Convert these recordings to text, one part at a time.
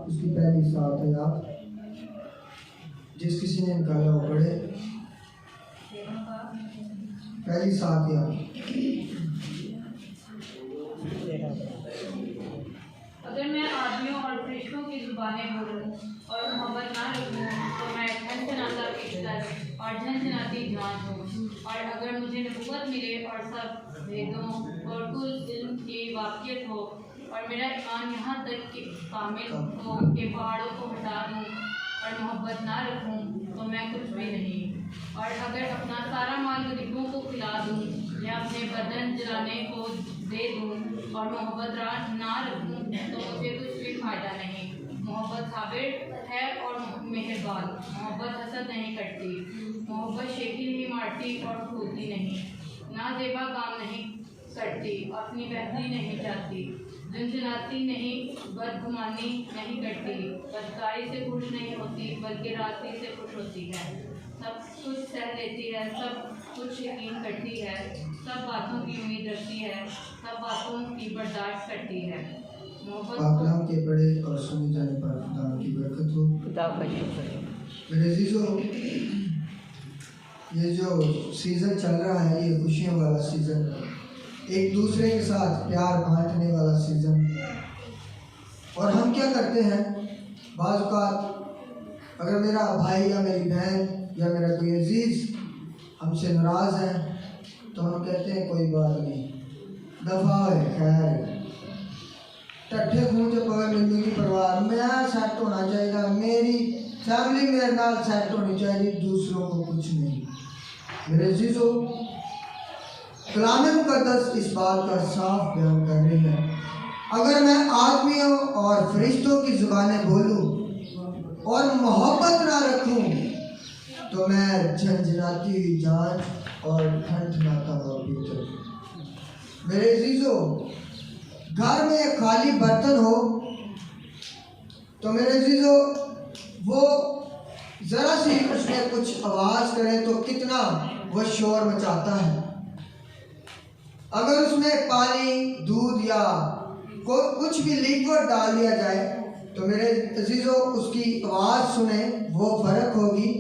उसकी पहली 7 आयत, जिस किसी ने निकाला वो पढ़े। पहली 7 आयत। अगर मैं आदमियों और फरिश्तों की जुबानें बोलूं और मोहब्बत ना रखूं तो मैं झनझनाता बिस्तर और झनझनाती जान हूँ। और अगर मुझे नबूवत मिले और सब वेदों और कुल इल्म की वाकियत हो और मेरा ईमान यहाँ तक कि कामिल हो कि पहाड़ों को हटा दूँ और मोहब्बत ना रखूं तो मैं कुछ भी नहीं। और अगर अपना सारा माल गरीबों को खिला दूँ या अपने बदन जलाने को दे दूँ और मोहब्बत ना रखूं तो मुझे कुछ भी फायदा नहीं। मोहब्बत साबिर है और मेहरबान, मोहब्बत हसद नहीं करती, मोहब्बत शेखी नहीं मारती और फूलती नहीं, ना जेबा काम नहीं करती, अपनी बेहतरी नहीं चाहती, झुंझुनाती नहीं, बदगुमानी नहीं करती, बदकारी से खुश नहीं होती बल्कि रास्ते से खुश होती है, सब कुछ सह लेती है, सब कुछ यकीन करती है, सब बातों की उम्मीद रखती है, सब बातों की बर्दाश्त करती है। पाकलाम के पढ़े और सुने जाने पर खुदा की बरकत हो। मेरे अजीजों, ये जो सीज़न चल रहा है ये खुशियों वाला सीज़न, एक दूसरे के साथ प्यार बांटने वाला सीज़न। और हम क्या करते हैं, बाज़ औक़ात अगर मेरा भाई या मेरी बहन या मेरा कोई अजीज़ हमसे नाराज़ है तो हम कहते हैं कोई बात नहीं, दफ़ा है, खैर है, टट्ठे खून के पगड़ मिलने की परवाह, मैं सेट होना चाहिए, मेरी फैमिली मेरे नाल सेट होनी चाहिए, दूसरों को कुछ नहीं। मेरे अजीजों, कलाम मुक़द्दस इस बात का साफ बयान कर रही है, अगर मैं आदमियों और फरिश्तों की ज़ुबानें बोलूं और मोहब्बत ना रखूं तो मैं झंझनाती हुई जान और ठंठनाता हुआ भीतर। मेरे अजीजों, घर में एक खाली बर्तन हो तो मेरे अजीजों वो ज़रा सी उसमें कुछ आवाज़ करे तो कितना वो शोर मचाता है। अगर उसमें पानी, दूध या कुछ भी लिक्विड डाल दिया जाए तो मेरे अजीजों उसकी आवाज़ सुने वो फ़र्क होगी,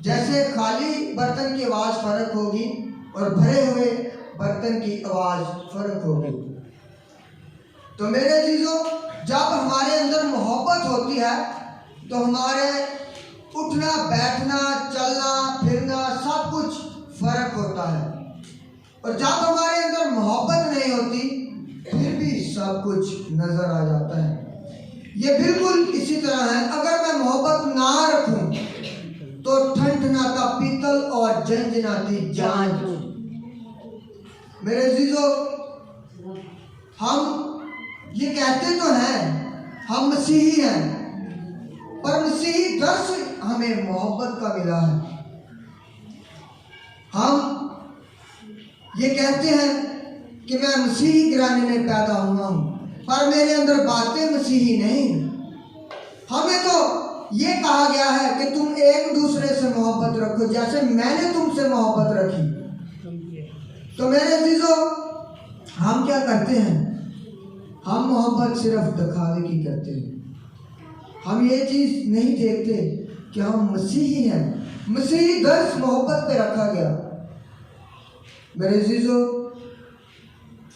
जैसे खाली बर्तन की आवाज़ फ़र्क होगी और भरे हुए बर्तन की आवाज़ फ़र्क होगी। तो मेरे अजीजों, जब हमारे अंदर मोहब्बत होती है तो हमारे उठना बैठना चलना फिरना सब कुछ फ़र्क होता है, और जब हमारे अंदर मोहब्बत नहीं होती फिर भी सब कुछ नज़र आ जाता है। ये बिल्कुल इसी तरह है, अगर मैं मोहब्बत ना रखूं तो ठंठनाता पीतल और झंझनाती जान। मेरे अजीजों, हम ये कहते तो हैं हम मसीही हैं, पर मसीही दर्स हमें मोहब्बत का मिला है। हम ये कहते हैं कि मैं मसीही घराने में पैदा हुआ हूँ, पर मेरे अंदर बातें मसीही नहीं। हमें तो ये कहा गया है कि तुम एक दूसरे से मोहब्बत रखो जैसे मैंने तुमसे मोहब्बत रखी। तो मेरे अजीजों, हम क्या करते हैं, हम मोहब्बत सिर्फ दिखावे की करते हैं। हम ये चीज़ नहीं देखते कि हम मसीही हैं। मसीही दर्स मोहब्बत पे रखा गया। मेरे अजीजों,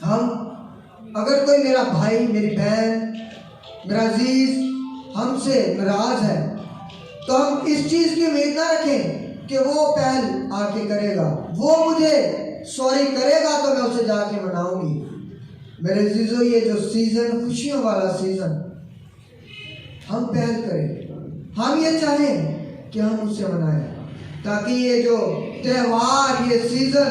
हम अगर कोई मेरा भाई, मेरी बहन, मेरा अजीज हमसे नाराज़ है तो हम इस चीज़ की उम्मीद ना रखें कि वो पहल आके करेगा, वो मुझे सॉरी करेगा तो मैं उसे जाके मनाऊंगी। मेरे अजीजों, ये जो सीज़न खुशियों वाला सीज़न, हम पहल करें, हम ये चाहें कि हम उसे मनाएं, ताकि ये जो त्यौहार, ये सीज़न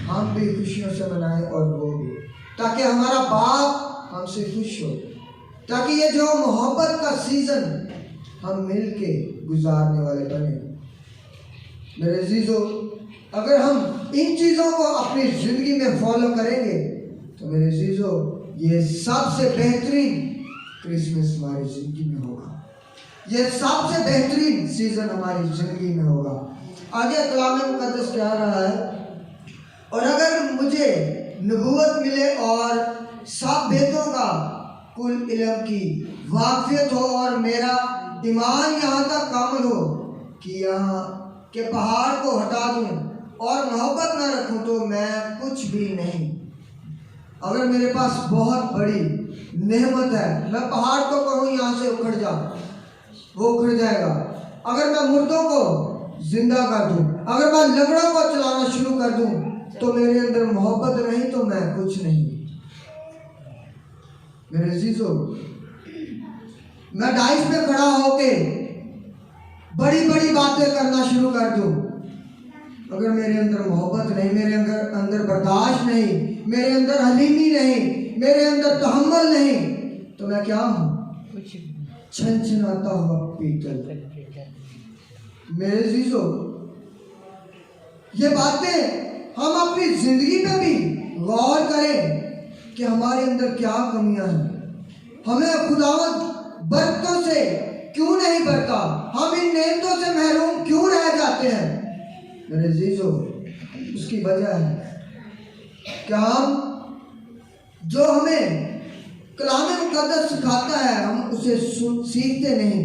हम भी खुशियों से मनाएं और वो भी, ताकि हमारा बाप हमसे खुश हो, ताकि ये जो मोहब्बत का सीज़न हम मिल के गुजारने वाले बने। मेरे अजीजों, अगर हम इन चीज़ों को अपनी ज़िंदगी में फॉलो करेंगे तो मेरे अजीजों, ये सबसे बेहतरीन क्रिसमस हमारी ज़िंदगी में होगा, ये सबसे बेहतरीन सीज़न हमारी ज़िंदगी में होगा। आगे कलाम मुक़द्दस क्या रहा है, और अगर मुझे नबूवत मिले और सब भेदों का कुल इल्म की वाक़ियत हो और मेरा ईमान यहाँ तक कामिल हो कि यहाँ के पहाड़ को हटा दूँ और मोहब्बत न रखूँ तो मैं कुछ भी नहीं। अगर मेरे पास बहुत बड़ी नेमत है, मैं पहाड़ को कहूँ यहाँ से उखड़ जा, वो उखड़ जाएगा। अगर मैं मुर्दों को जिंदा कर दूँ, अगर मैं लंगड़ों को चलाना शुरू कर दूँ, तो मेरे अंदर मोहब्बत नहीं तो मैं कुछ नहीं। मेरे अजीजों, मैं डाइस पे खड़ा होके बड़ी बड़ी बातें करना शुरू कर दूँ, अगर मेरे अंदर मोहब्बत नहीं, मेरे अंदर बर्दाश्त नहीं, मेरे अंदर हलीमी नहीं, मेरे अंदर तहम्मुल नहीं, तो मैं क्या हूँ? छनछनाता हुआ पीतल। मेरे अजीजों, ये बातें हम अपनी जिंदगी पे भी गौर करें कि हमारे अंदर क्या कमियां हैं। हमें खुदावंद बरकतों से क्यों नहीं बरता, हम इन नेमतों से महरूम क्यों रह जाते हैं। मेरे अजीजों, उसकी वजह है कि हम जो हमें कलाम मुक़द्दस सिखाता है हम उसे सीखते नहीं।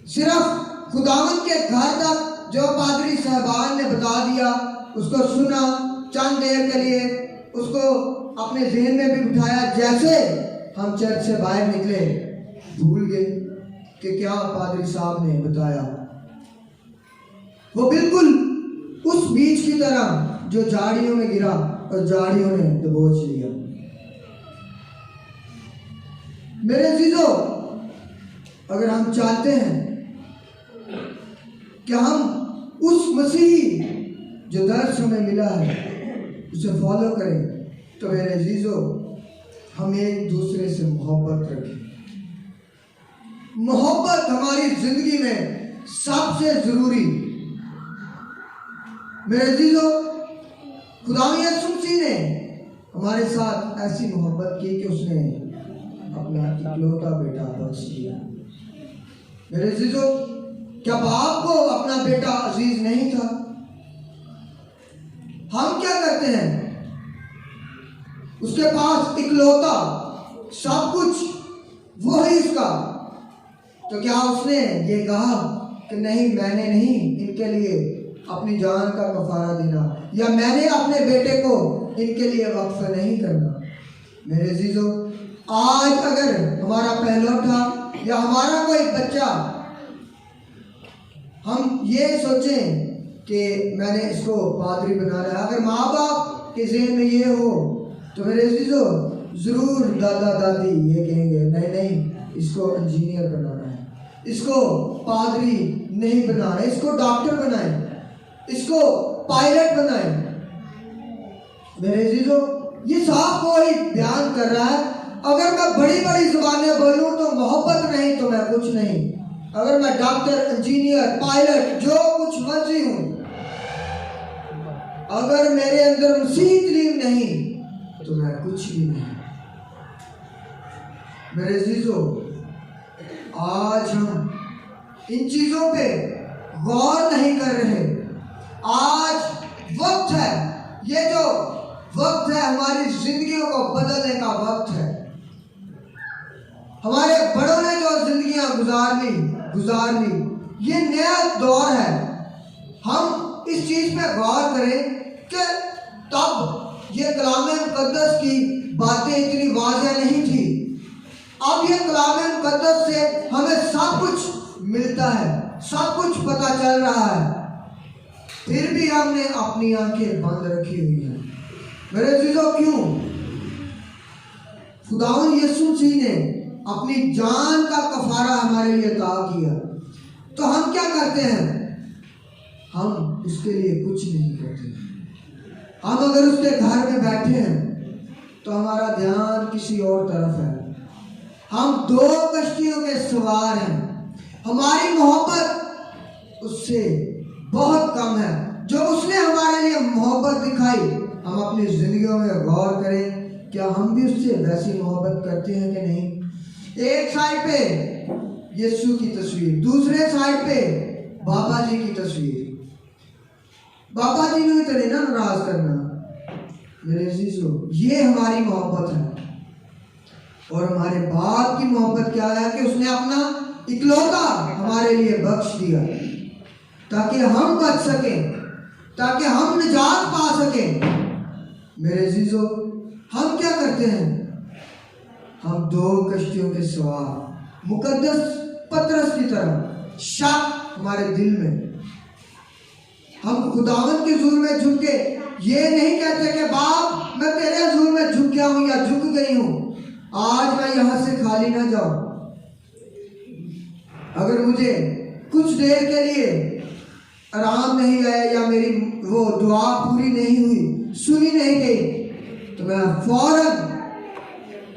सिर्फ खुदावंद के घर तक जो पादरी साहबान ने बता दिया उसको सुना, चंद देर के लिए उसको अपने ज़हन में भी बिठाया, जैसे हम चर्च से बाहर निकले भूल गए कि क्या पादरी साहब ने बताया। वो बिल्कुल उस बीज की तरह जो झाड़ियों में गिरा और झाड़ियों ने दबोच लिया। मेरे अजीजों, अगर हम चाहते हैं कि हम उस मसीह जो दर्श हमें मिला है उसे फॉलो करें, तो मेरे अजीजों हम एक दूसरे से मोहब्बत रखें। मोहब्बत हमारी जिंदगी में सबसे जरूरी। मेरे अजीजों, खुदा यीशु मसीह ने हमारे साथ ऐसी मोहब्बत की कि उसने अपना इकलौता बेटा बख्श दिया। मेरे अजीजों, क्या बाप को अपना बेटा अजीज नहीं था? हम क्या करते हैं? उसके पास इकलौता सब कुछ वो है इसका, तो क्या उसने ये कहा कि नहीं, मैंने नहीं इनके लिए अपनी जान का कफारा देना, या मैंने अपने बेटे को इनके लिए वक्फ नहीं करना? मेरे अजीजों, आज अगर हमारा पहलौठा या हमारा कोई बच्चा हम ये सोचें कि मैंने इसको पादरी बनाना है, अगर माँ बाप के ज़हन में ये हो, तो मेरे अजीजों ज़रूर दादा दादी ये कहेंगे नहीं नहीं, इसको इंजीनियर बनाना है, इसको पादरी नहीं बनाना, इसको डॉक्टर बनाए, इसको पायलट बनाए। मेरे अजीजों, ये साफ कोई बयान कर रहा है, अगर मैं बड़ी बड़ी जुबानें बोलूं तो मोहब्बत नहीं तो मैं कुछ नहीं। अगर मैं डॉक्टर, इंजीनियर, पायलट, जो कुछ मर्जी हूं, अगर मेरे अंदर मसीह तलीम नहीं तो मैं कुछ भी नहीं। मेरे अजीजों, आज हम इन चीजों पे गौर नहीं कर रहे। आज वक्त है, ये जो वक्त है हमारी जिंदगियों को बदलने का वक्त है। हमारे बड़ों ने जो जिंदगियां गुजारनी, ये नया दौर है। हम इस चीज पे गौर करें कि तब ये कलाम मुक़द्दस की बातें इतनी वाज़ेह नहीं थी। अब ये कलाम मुक़द्दस से हमें सब कुछ मिलता है, सब कुछ पता चल रहा है, फिर भी हमने अपनी आंखें बंद रखी हुई हैं। मेरे अजीजों, क्यों? खुदावंद यीशु मसीह ने अपनी जान का कफारा हमारे लिए अता किया, तो हम क्या करते हैं? हम उसके लिए कुछ नहीं करते। हम अगर उसके घर में बैठे हैं तो हमारा ध्यान किसी और तरफ है। हम दो कश्तियों के सवार हैं। हमारी मोहब्बत उससे बहुत कम है। जो उसने हमारे लिए मोहब्बत दिखाई, हम अपनी जिंदगियों में गौर करें, क्या हम भी उससे वैसी मोहब्बत करते हैं कि नहीं? एक साइड पे यीशु की तस्वीर, दूसरे साइड पे बाबा जी की तस्वीर। बाबा जी ने तो नहीं ना नाराज करना। मेरे अजीजों, ये हमारी मोहब्बत है। और हमारे बाप की मोहब्बत क्या है कि उसने अपना इकलौता हमारे लिए बख्श दिया ताकि हम बच सकें, ताकि हम निजात पा सकें। मेरे अजीजों, हम क्या करते हैं? हम 2 कश्तियों के सवार मुकद्दस पतरस की तरह शक हमारे दिल में, हम खुदावंद के हुजूर में झुक के ये नहीं कहते कि बाप मैं तेरे हुजूर में झुक गया हूं या झुक गई हूं, आज मैं यहां से खाली ना जाऊं। अगर मुझे कुछ देर के लिए आराम नहीं आया या मेरी वो दुआ पूरी नहीं हुई, सुनी नहीं गई, तो मैं फौरन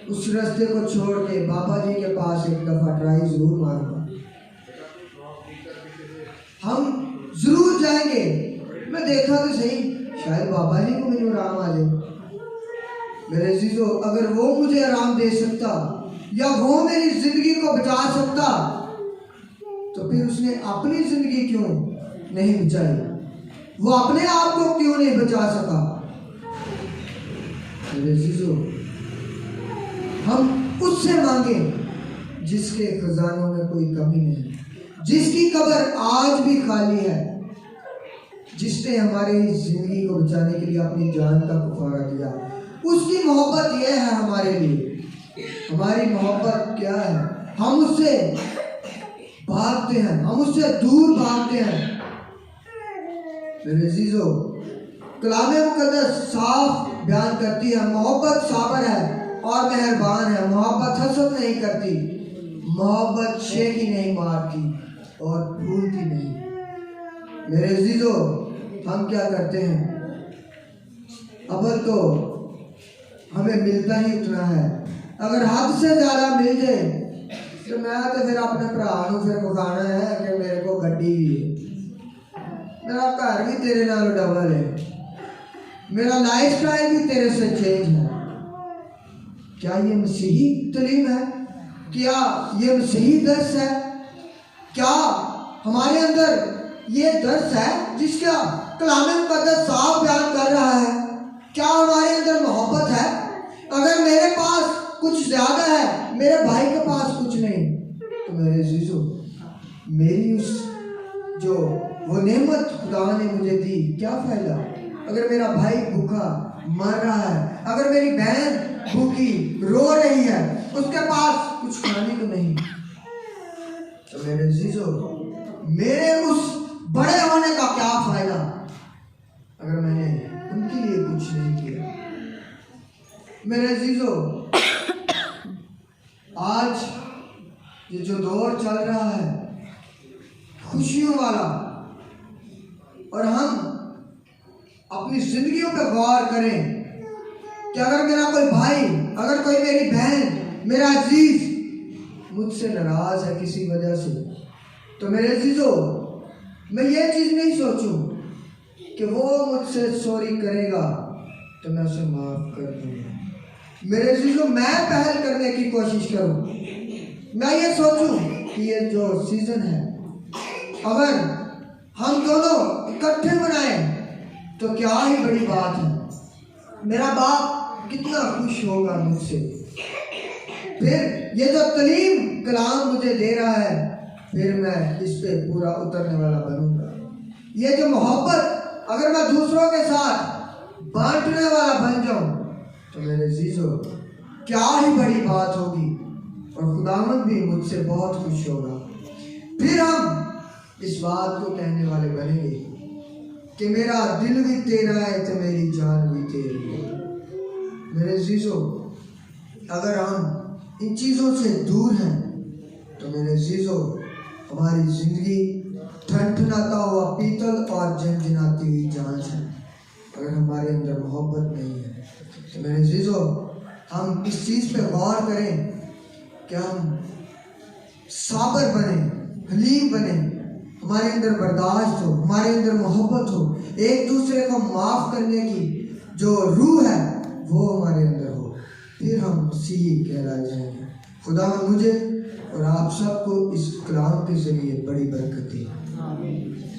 उस रास्ते को छोड़ के बाबा जी के पास एक दफा ट्राई जरूर मारूंगा। हम जरूर जाएंगे। मैं देखा तो सही, शायद बाबा जी को मेरे आराम आ जाए। मेरे अजीजों, अगर वो मुझे आराम दे सकता या वो मेरी जिंदगी को बचा सकता, तो फिर उसने अपनी जिंदगी क्यों नहीं बचाई? वो अपने आप को क्यों नहीं बचा सका? मेरे अजीजों, हम उससे मांगे जिसके खजानों में कोई कमी नहीं, जिसकी कब्र आज भी खाली है, जिसने हमारी जिंदगी को बचाने के लिए अपनी जान का कफारा दिया। उसकी मोहब्बत यह है हमारे लिए। हमारी मोहब्बत क्या है? हम उससे भागते हैं, हम उससे दूर भागते हैं। मेरे अजीजों, कलामे मुकद्दस साफ बयान करती है, मोहब्बत साबर है और मेहरबान है, मोहब्बत हसद नहीं करती, मोहब्बत शेखी नहीं मारती और भूलती नहीं। मेरे अजीजों, हम क्या करते हैं? अव्वल तो हमें मिलता ही उतना है। अगर हद से ज़्यादा मिल जाए तो मैं तो फिर अपने भरा को फिर बखाना है कि मेरे को गड्डी भी है, मेरा घर भी तेरे नाल डबल है, मेरा लाइफ स्टाइल भी तेरे से चेंज है। क्या ये मसीही तलीम है? क्या ये मसीही दर्स है? क्या हमारे अंदर ये दर्स है जिसका कलाम मुकद्दस साफ बयान कर रहा है? क्या हमारे अंदर मोहब्बत है? अगर मेरे पास कुछ ज्यादा है, मेरे भाई के पास कुछ नहीं, तो मेरे अजीजों, मेरी उस जो वो नेमत खुदा ने मुझे दी, क्या फायदा? अगर मेरा भाई भूखा मर रहा है, अगर मेरी बहन भूखी रो रही है, उसके पास कुछ खाने को नहीं, तो मेरे अजीजों, मेरे उस बड़े होने का क्या फायदा अगर मैंने उनके लिए कुछ नहीं किया? मेरे अजीजों, आज ये जो दौर चल रहा है खुशियों वाला, और हम अपनी जिंदगियों पर गौर करें कि अगर मेरा कोई भाई, अगर कोई मेरी बहन, मेरा अजीज मुझसे नाराज है किसी वजह से, तो मेरे अजीजों, मैं ये चीज नहीं सोचूं कि वो मुझसे सॉरी करेगा तो मैं उसे माफ कर दूंगा। मेरे अजीजों, मैं पहल करने की कोशिश करूं। मैं ये सोचूं कि ये जो सीजन है, अगर हम दोनों इकट्ठे मनाएं तो क्या ही बड़ी बात है। मेरा बाप कितना खुश होगा मुझसे। फिर ये जो तलीम कलाम मुझे दे रहा है, फिर मैं इस पे पूरा उतरने वाला बनूंगा। ये जो मोहब्बत अगर मैं दूसरों के साथ बांटने वाला बन जाऊं, तो मेरे अजीजों, क्या ही बड़ी बात होगी, और खुदावंद भी मुझसे बहुत खुश होगा। फिर हम इस बात को कहने वाले बनेंगे कि मेरा दिल भी तेरा है तो मेरी जान भी तेरी है। मेरे अजीजों, अगर हम इन चीज़ों से दूर हैं, तो मेरे अजीजों, हमारी जिंदगी ठनठनाता हुआ पीतल और झनझनाती हुई जांच है। अगर हमारे अंदर मोहब्बत नहीं है, तो मेरे अजीजों, हम इस चीज़ पे गौर करें कि हम साबर बने, हलीम बने, हमारे अंदर बर्दाश्त हो, हमारे अंदर मोहब्बत हो, एक दूसरे को माफ़ करने की जो रूह है वो हमारे अंदर हो, फिर हम मसीही कहलाए जाएंगे। खुदा मुझे और आप सबको इस कलाम के जरिए बड़ी बरकत दी।